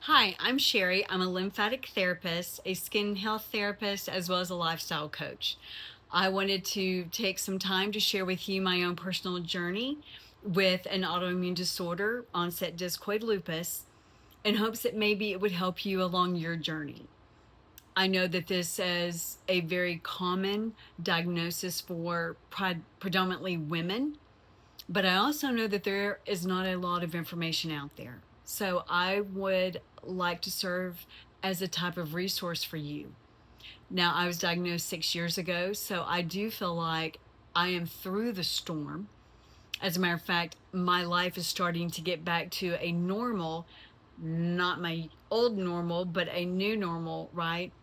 Hi, I'm Sherry. I'm a lymphatic therapist, a skin health therapist, as well as a lifestyle coach. I wanted to take some time to share with you my own personal journey with an autoimmune disorder, onset discoid lupus, in hopes that maybe it would help you along your journey. I know that this is a very common diagnosis for predominantly women, but I also know that there is not a lot of information out there. So I would like to serve as a type of resource for you. Now, I was diagnosed 6 years ago, so I do feel like I am through the storm. As a matter of fact, my life is starting to get back to a normal, not my old normal, but a new normal, right?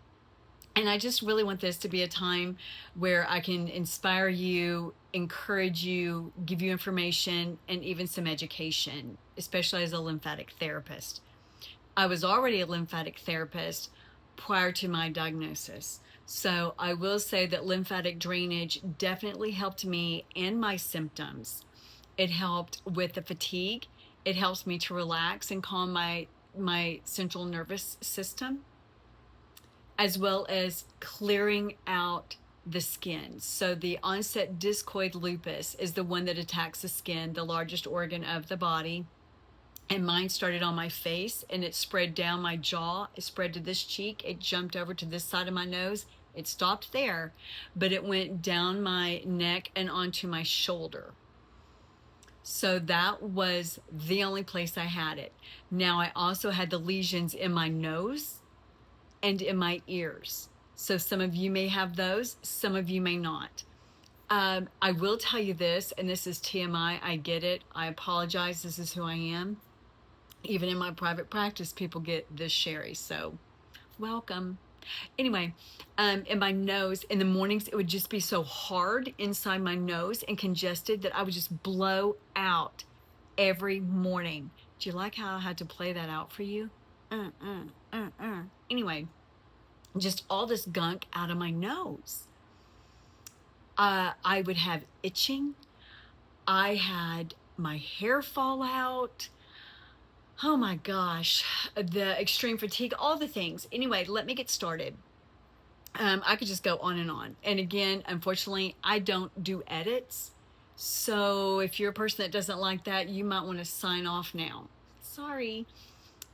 And I just really want this to be a time where I can inspire you, encourage you, give you information, and even some education, especially as a lymphatic therapist. I was already a lymphatic therapist prior to my diagnosis. So I will say that lymphatic drainage definitely helped me and my symptoms. It helped with the fatigue. It helps me to relax and calm my central nervous system, as well as clearing out the skin. So the onset discoid lupus is the one that attacks the skin, the largest organ of the body. And mine started on my face and it spread down my jaw. It spread to this cheek. It jumped over to this side of my nose. It stopped there, but it went down my neck and onto my shoulder. So that was the only place I had it. Now I also had the lesions in my nose and in my ears. So some of you may have those, some of you may not. I will tell you this, and this is TMI, I get it. I apologize, this is who I am. Even in my private practice, people get this Sherry, so welcome. Anyway, in my nose, in the mornings, it would just be so hard inside my nose and congested that I would just blow out every morning. Do you like how I had to play that out for you? Anyway, just all this gunk out of my nose. I would have itching. I had my hair fall out. Oh my gosh, the extreme fatigue, all the things. Anyway, let me get started. I could just go on and on. And again, unfortunately, I don't do edits. So if you're a person that doesn't like that, you might want to sign off now. Sorry.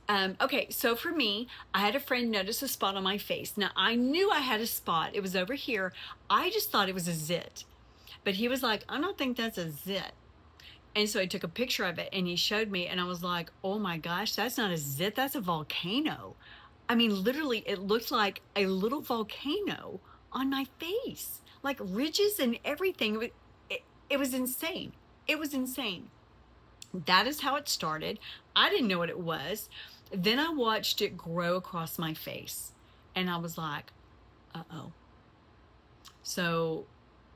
Okay, so for me, I had a friend notice a spot on my face. Now, I knew I had a spot. It was over here. I just thought it was a zit. But he was like, I don't think that's a zit. And so I took a picture of it and he showed me and I was like, oh my gosh, that's not a zit, that's a volcano. I mean, literally, it looked like a little volcano on my face, like ridges and everything. It was insane. It was insane. That is how it started. I didn't know what it was. Then I watched it grow across my face and I was like, uh-oh. So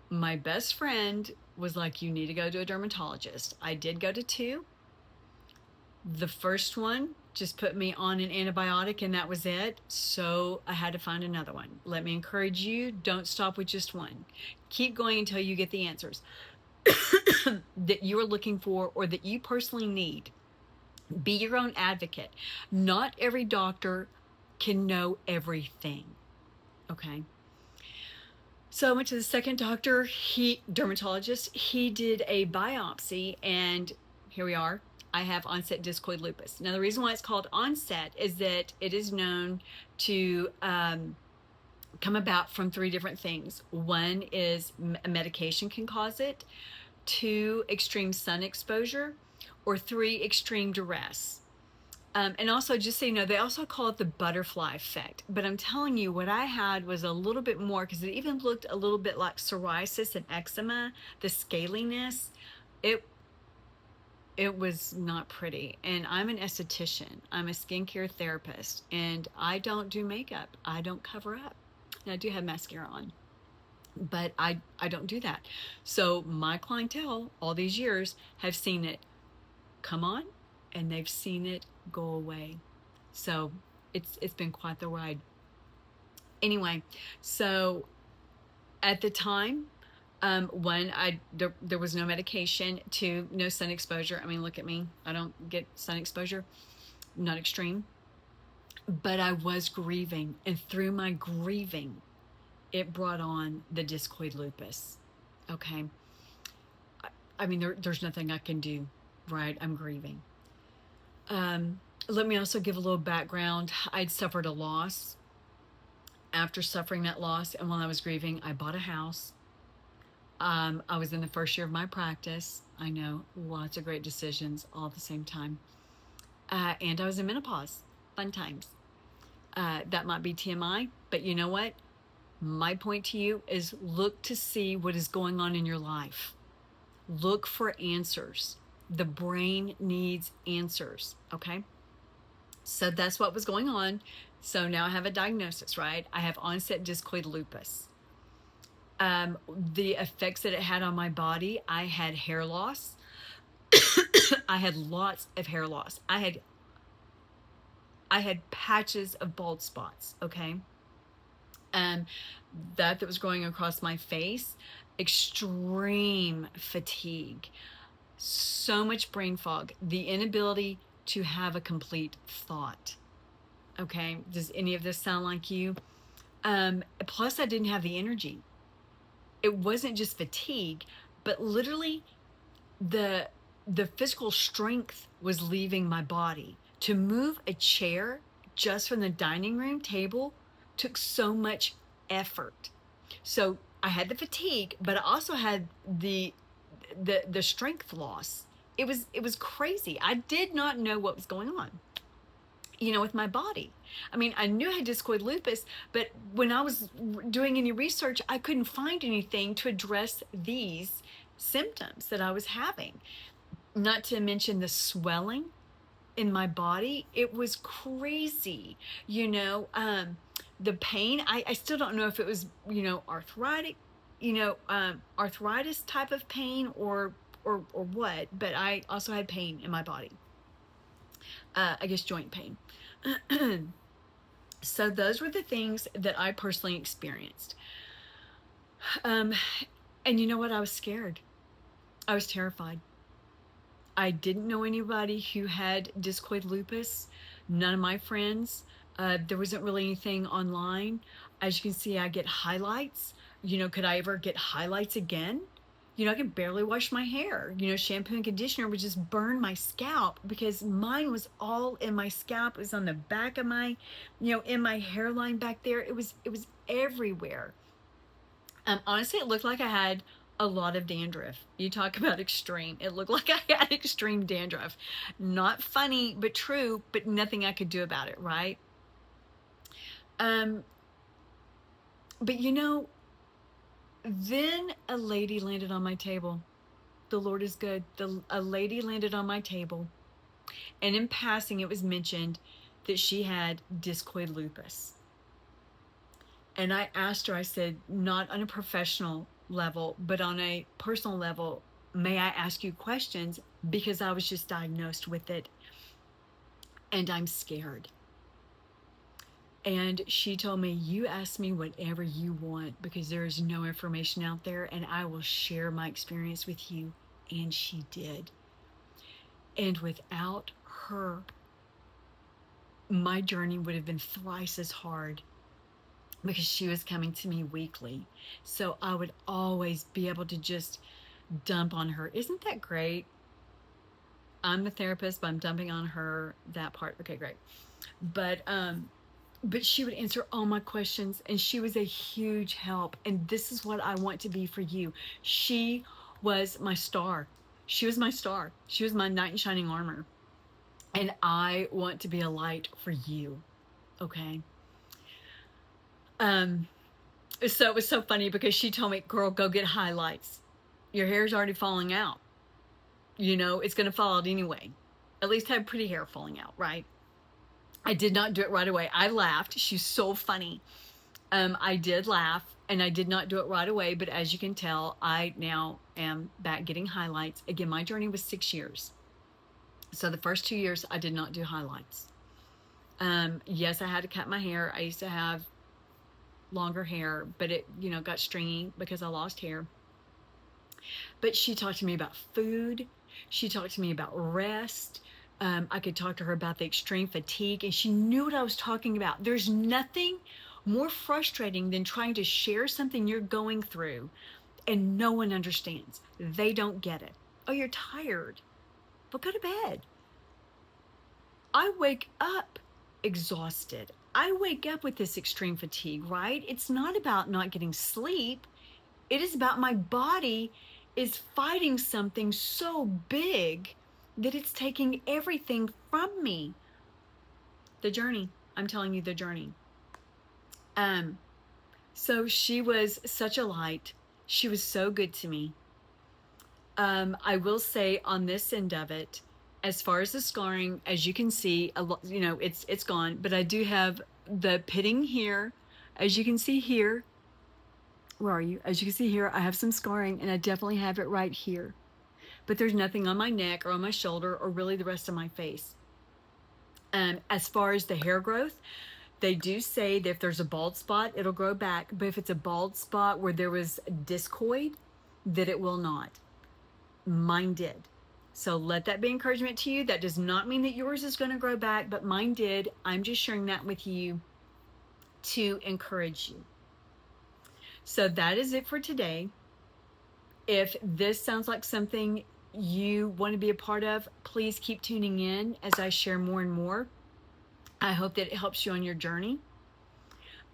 my best friend was like, you need to go to a dermatologist. I did go to two. The first one just put me on an antibiotic and that was it. So I had to find another one. Let me encourage you, don't stop with just one. Keep going until you get the answers that you are looking for or that you personally need. Be your own advocate. Not every doctor can know everything. Okay. So I went to the second doctor, dermatologist. He did a biopsy and here we are. I have onset discoid lupus. Now the reason why it's called onset is that it is known to come about from three different things. One is a medication can cause it, two, extreme sun exposure, or three, extreme duress. And also, just so you know, they also call it the butterfly effect. But I'm telling you, what I had was a little bit more, because it even looked a little bit like psoriasis and eczema, the scaliness. It was not pretty. And I'm an esthetician. I'm a skincare therapist. And I don't do makeup. I don't cover up. And I do have mascara on. But I don't do that. So my clientele, all these years, have seen it come on, and they've seen it go away. So it's been quite the ride. Anyway, so at the time, one, there was no medication. Two, no sun exposure. I mean, look at me. I don't get sun exposure. Not extreme. but I was grieving, and through my grieving, it brought on the discoid lupus. Okay. I mean, there's nothing I can do, right? I'm grieving. Let me also give a little background. I'd suffered a loss. After suffering that loss, and while I was grieving, I bought a house. I was in the first year of my practice. I know, lots of great decisions all at the same time. And I was in menopause. Fun times. That might be TMI, but you know what? My point to you is look to see what is going on in your life. Look for answers. The brain needs answers, okay? So that's what was going on. So now I have a diagnosis, right? I have onset discoid lupus. The effects that it had on my body, I had hair loss. I had lots of hair loss. I had patches of bald spots, okay? That was going across my face, extreme fatigue, so much brain fog, the inability to have a complete thought. Okay, does any of this sound like you? Plus, I didn't have the energy. It wasn't just fatigue, but literally the physical strength was leaving my body. To move a chair just from the dining room table took so much effort. So I had the fatigue, but I also had the strength loss. It was crazy. I did not know what was going on, with my body. I mean, I knew I had discoid lupus, but when I was doing any research, I couldn't find anything to address these symptoms that I was having. Not to mention the swelling in my body. It was crazy. The pain, I still don't know if it was, arthritic, arthritis type of pain or what, but I also had pain in my body. I guess joint pain. So those were the things that I personally experienced. And you know what? I was scared. I was terrified. I didn't know anybody who had discoid lupus. None of my friends. There wasn't really anything online. As you can see, I get highlights. Could I ever get highlights again? I could barely wash my hair. Shampoo and conditioner would just burn my scalp because mine was all in my scalp. It was on the back of my, in my hairline back there. It was everywhere. Honestly, it looked like I had a lot of dandruff. You talk about extreme. It looked like I had extreme dandruff. Not funny, but true, but nothing I could do about it, right? But then a lady landed on my table. The Lord is good. A lady landed on my table, and in passing, it was mentioned that she had discoid lupus. And I asked her, I said, not on a professional level, but on a personal level, may I ask you questions? Because I was just diagnosed with it, and I'm scared. And she told me, you ask me whatever you want because there is no information out there, and I will share my experience with you. And she did. And without her, my journey would have been thrice as hard because she was coming to me weekly. So I would always be able to just dump on her. Isn't that great? I'm the therapist, but I'm dumping on her that part. Okay, great. But she would answer all my questions, and she was a huge help. And this is what I want to be for you. She was my star. She was my star. She was my knight in shining armor. And I want to be a light for you. Okay? So it was so funny because she told me, girl, go get highlights. Your hair's already falling out. It's going to fall out anyway. At least have pretty hair falling out, right? I did not do it right away. I laughed. She's so funny. I did laugh, and I did not do it right away. But as you can tell, I now am back getting highlights. Again, my journey was 6 years. So the first 2 years, I did not do highlights. Yes, I had to cut my hair. I used to have longer hair, but it, got stringy because I lost hair. But she talked to me about food. She talked to me about rest. I could talk to her about the extreme fatigue, and she knew what I was talking about. There's nothing more frustrating than trying to share something you're going through and no one understands. They don't get it. Oh, you're tired. Well, go to bed. I wake up exhausted. I wake up with this extreme fatigue, right? It's not about not getting sleep. It is about my body is fighting something so big that it's taking everything from me. The journey. I'm telling you, the journey. So she was such a light. She was so good to me. I will say on this end of it, as far as the scarring, as you can see, it's gone, but I do have the pitting here. As you can see here, where are you? As you can see here, I have some scarring, and I definitely have it right here. But there's nothing on my neck or on my shoulder or really the rest of my face. As far as the hair growth, they do say that if there's a bald spot, it'll grow back. But if it's a bald spot where there was discoid, that it will not. Mine did. So let that be encouragement to you. That does not mean that yours is going to grow back, but mine did. I'm just sharing that with you to encourage you. So that is it for today. If this sounds like something you want to be a part of, please keep tuning in as I share more and more. I hope that it helps you on your journey.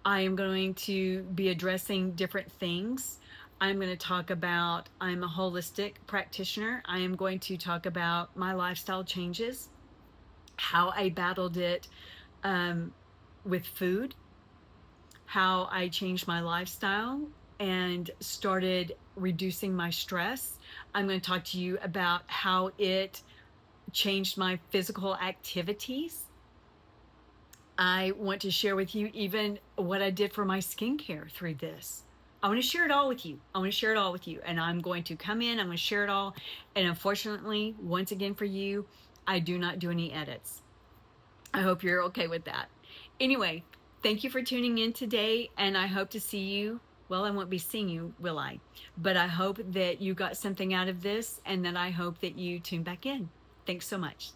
I am going to be addressing different things. I'm going to talk about, I'm a holistic practitioner. I am going to talk about my lifestyle changes, how I battled it with food, how I changed my lifestyle and started reducing my stress. I'm going to talk to you about how it changed my physical activities. I want to share with you even what I did for my skincare through this. I want to share it all with you. I want to share it all with you. And I'm going to come in, I'm going to share it all. And unfortunately, once again for you, I do not do any edits. I hope you're okay with that. Anyway, thank you for tuning in today. And I hope to see you. Well, I won't be seeing you, will I? But I hope that you got something out of this and that I hope that you tune back in. Thanks so much.